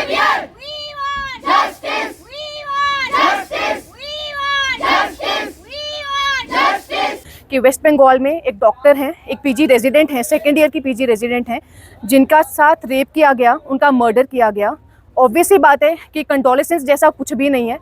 Savior! We want justice! We want justice! We want justice! We want justice! कि waste Bengal में एक doctor हैं, एक पीजी रेजिडेंट हैं, सेकेंड ईयर की पीजी रेजिडेंट हैं, जिनका साथ रेप किया गया, उनका मर्डर किया गया। ऑब्वियस ही बात है कि कंडोलेंसेस जैसा कुछ भी नहीं है।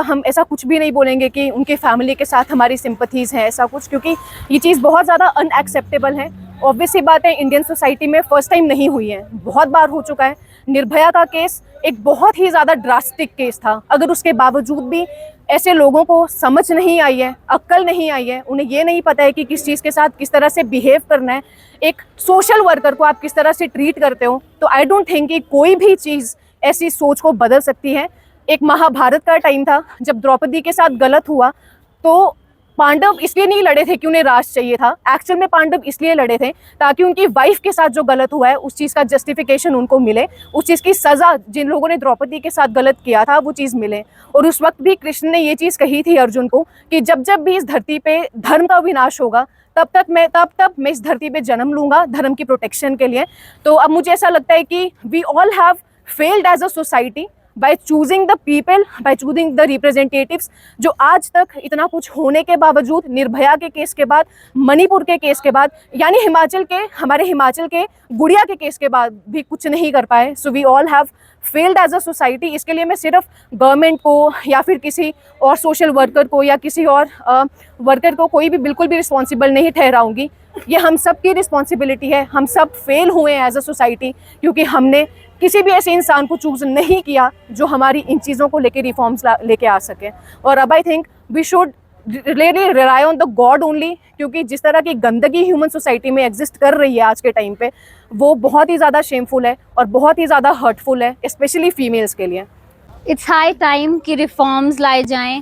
हम ऐसा कुछ भी नहीं बोलेंगे कि उनके फैमिली के साथ हमारी सिंपथीज़ हैं, ऐसा कुछ, क्योंकि ये चीज़ बहुत ज़्यादा अनएक्सेप्टेबल है। ऑब्वियस ही बात है, इंडियन सोसाइटी में फ़र्स्ट टाइम नहीं हुई है, बहुत बार हो चुका है। निर्भया का केस एक बहुत ही ज़्यादा ड्रास्टिक केस था। अगर उसके बावजूद भी ऐसे लोगों को समझ नहीं आई है, अक्ल नहीं आई है, उन्हें ये नहीं पता है कि किस चीज़ के साथ किस तरह से बिहेव करना है, एक सोशल वर्कर को आप किस तरह से ट्रीट करते हो, तो आई डोंट थिंक कि कोई भी चीज़ ऐसी सोच को बदल सकती है। एक महाभारत का टाइम था जब द्रौपदी के साथ गलत हुआ, तो पांडव इसलिए नहीं लड़े थे कि उन्हें राज चाहिए था। एक्चुअल में पांडव इसलिए लड़े थे ताकि उनकी वाइफ के साथ जो गलत हुआ है उस चीज़ का जस्टिफिकेशन उनको मिले, उस चीज़ की सज़ा जिन लोगों ने द्रौपदी के साथ गलत किया था वो चीज़ मिले। और उस वक्त भी कृष्ण ने ये चीज़ कही थी अर्जुन को कि जब जब भी इस धरती पे धर्म का विनाश होगा तब मैं इस धरती पे जन्म लूँगा धर्म की प्रोटेक्शन के लिए। तो अब मुझे ऐसा लगता है कि we all have failed as a society by choosing the people, by choosing the representatives, जो आज तक इतना कुछ होने के बावजूद, निर्भया के केस के बाद, मणिपुर के केस के बाद, यानी हमारे हिमाचल के गुड़िया के केस के बाद भी कुछ नहीं कर पाए। So we all have failed as a society. इसके लिए मैं सिर्फ गवर्नमेंट को या फिर किसी और सोशल वर्कर को या किसी और वर्कर को कोई भी बिल्कुल भी रिस्पॉन्सिबल नहीं ठहराऊंगी। ये हम सब की रिस्पॉन्सिबिलिटी है। हम सब फेल हुए हैं एज अ सोसाइटी, क्योंकि हमने किसी भी ऐसे इंसान को चूज़ नहीं किया जो हमारी इन चीज़ों को लेके रिफॉर्म्स लेके आ सके। और अब I think we should really rely on the God only, क्योंकि जिस तरह की गंदगी ह्यूमन सोसाइटी में एग्जिस्ट कर रही है आज के टाइम पे, वो बहुत ही ज़्यादा शेमफुल है और बहुत ही ज़्यादा हर्टफुल है, स्पेशली फीमेल्स के लिए। इट्स हाई टाइम कि रिफॉर्म्स लाए जाएं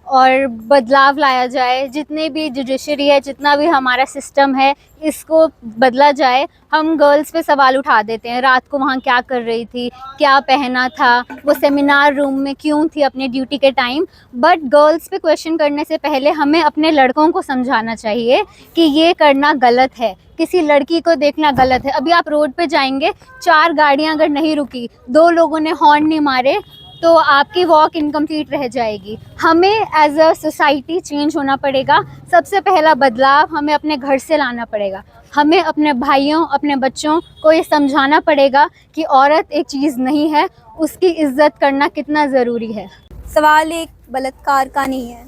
और बदलाव लाया जाए। जितने भी जुडिशरी है, जितना भी हमारा सिस्टम है, इसको बदला जाए। हम गर्ल्स पे सवाल उठा देते हैं, रात को वहाँ क्या कर रही थी, क्या पहना था, वो सेमिनार रूम में क्यों थी अपने ड्यूटी के टाइम। बट गर्ल्स पे क्वेश्चन करने से पहले हमें अपने लड़कों को समझाना चाहिए कि ये करना गलत है, किसी लड़की को देखना गलत है। अभी आप रोड पे जाएंगे, 4 गाड़ियाँ अगर नहीं रुकी, 2 लोगों ने हॉर्न नहीं मारे, तो आपकी वॉक इनकम्प्लीट रह जाएगी। हमें एज अ सोसाइटी चेंज होना पड़ेगा। सबसे पहला बदलाव हमें अपने घर से लाना पड़ेगा। हमें अपने भाइयों, अपने बच्चों को ये समझाना पड़ेगा कि औरत एक चीज़ नहीं है, उसकी इज्जत करना कितना ज़रूरी है। सवाल एक बलात्कार का नहीं है,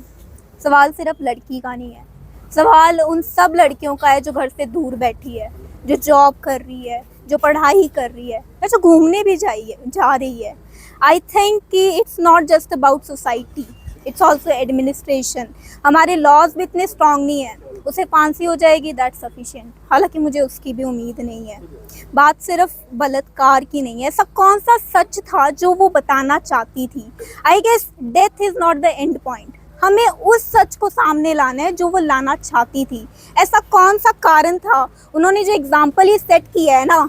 सवाल सिर्फ लड़की का नहीं है, सवाल उन सब लड़कियों का है जो घर से दूर बैठी है, जो जॉब कर रही है, जो पढ़ाई कर रही है, जो घूमने भी जा रही है। आई थिंक कि it's not just about society, it's also administration. हमारे लॉज भी इतने स्ट्रॉन्ग नहीं है, उसे फांसी हो जाएगी दैट्स सफिशिएंट। हालांकि मुझे उसकी भी उम्मीद नहीं है। बात सिर्फ बलात्कार की नहीं है, ऐसा कौन सा सच था जो वो बताना चाहती थी। I guess death is not the end point. हमें उस सच को सामने लाना है जो वो लाना चाहती थी। ऐसा कौन सा कारण था, उन्होंने जो एग्जाम्पल ये सेट किया है ना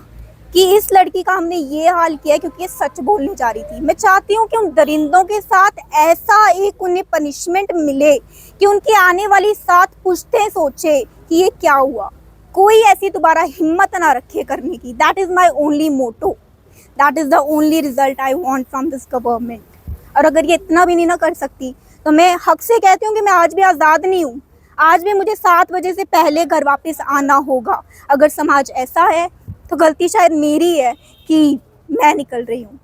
कि इस लड़की का हमने ये हाल किया है क्योंकि ये सच बोलने जा रही थी। मैं चाहती हूँ कि उन दरिंदों के साथ ऐसा एक उन्हें पनिशमेंट मिले कि उनकी आने वाली 7 पुश्तें सोचे कि ये क्या हुआ, कोई ऐसी दोबारा हिम्मत ना रखे करने की। That is my only motto, that is the only result I want from this government. और अगर ये इतना भी नहीं ना कर सकती तो मैं हक से कहती हूँ कि मैं आज भी आज़ाद नहीं हूँ। आज भी मुझे 7 बजे से पहले घर वापस आना होगा। अगर समाज ऐसा है तो गलती शायद मेरी है कि मैं निकल रही हूँ।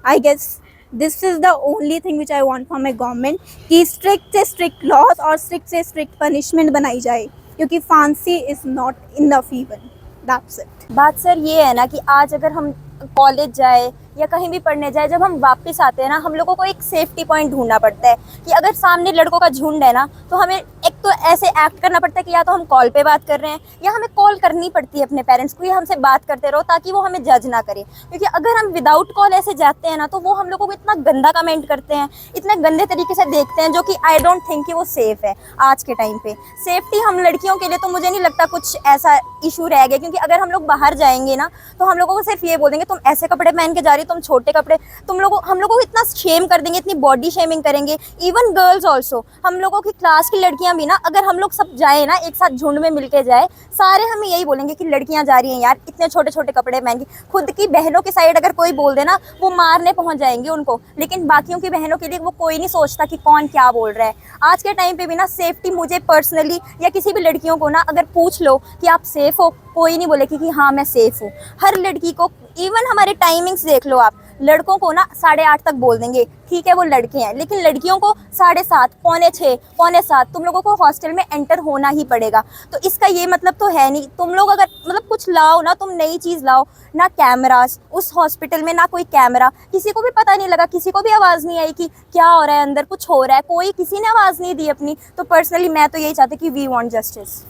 I guess this is the only thing which I want from my government कि स्ट्रिक्ट से स्ट्रिक्ट लॉज और स्ट्रिक्ट से स्ट्रिक्ट पनिशमेंट बनाई जाए, क्योंकि फांसी is not enough even. That's it. बात सर ये है ना कि आज अगर हम कॉलेज जाए या कहीं भी पढ़ने जाए, जब हम वापस आते हैं ना, हम लोगों को एक सेफ्टी पॉइंट ढूंढना पड़ता है कि अगर सामने लड़कों का झुंड है ना, तो हमें एक तो ऐसे एक्ट करना पड़ता है कि या तो हम कॉल पे बात कर रहे हैं या हमें कॉल करनी पड़ती है अपने पेरेंट्स को, या हमसे बात करते रहो ताकि वो हमें जज ना करे। क्योंकि अगर हम विदाउट कॉल ऐसे जाते हैं ना, तो वो हम लोगों को इतना गंदा कमेंट करते हैं, इतने गंदे तरीके से देखते हैं, जो कि आई डोंट थिंक कि वो सेफ़ है आज के टाइम पे। सेफ्टी हम लड़कियों के लिए तो मुझे नहीं लगता कुछ ऐसा इशू रह गया, क्योंकि अगर हम लोग बाहर जाएंगे ना तो हम लोगों को सिर्फ ये बोल देंगे तुम ऐसे कपड़े पहन के जा रही हो, तुम छोटे कपड़े, हम लोगों को इतना शेम कर देंगे, इतनी बॉडी शेमिंग करेंगे। इवन गर्ल्स ऑल्सो, हम लोगों की क्लास की लड़कियां भी ना ना अगर हम लोग सब जाए ना एक साथ झुंड में मिलके जाए, सारे हमें यही बोलेंगे कि लड़कियां जा रही हैं यार इतने छोटे छोटे कपड़े पहन के। खुद की बहनों की साइड अगर कोई बोल दे ना, वो मारने पहुंच जाएंगे उनको, लेकिन बाकियों की बहनों के लिए वो कोई नहीं सोचता कि कौन क्या बोल रहा है। आज के टाइम पे भी ना सेफ्टी, मुझे पर्सनली या किसी भी लड़कियों को ना अगर पूछ लो कि आप सेफ हो, कोई नहीं बोलेगी कि हाँ मैं सेफ हूँ। हर लड़की को, इवन हमारे टाइमिंग्स देख लो आप, लड़कों को ना 8:30 तक बोल देंगे, ठीक है वो लड़के हैं, लेकिन लड़कियों को 7:30, 6:45, 6:45 तुम लोगों को हॉस्टल में एंटर होना ही पड़ेगा। तो इसका ये मतलब तो है नहीं, तुम लोग अगर मतलब कुछ लाओ ना, तुम नई चीज़ लाओ ना, कैमरास उस हॉस्पिटल में ना कोई कैमरा, किसी को भी पता नहीं लगा, किसी को भी आवाज़ नहीं आई कि क्या हो रहा है अंदर, कुछ हो रहा है, कोई किसी ने आवाज़ नहीं दी अपनी। तो पर्सनली मैं तो यही चाहती कि वी वांट जस्टिस।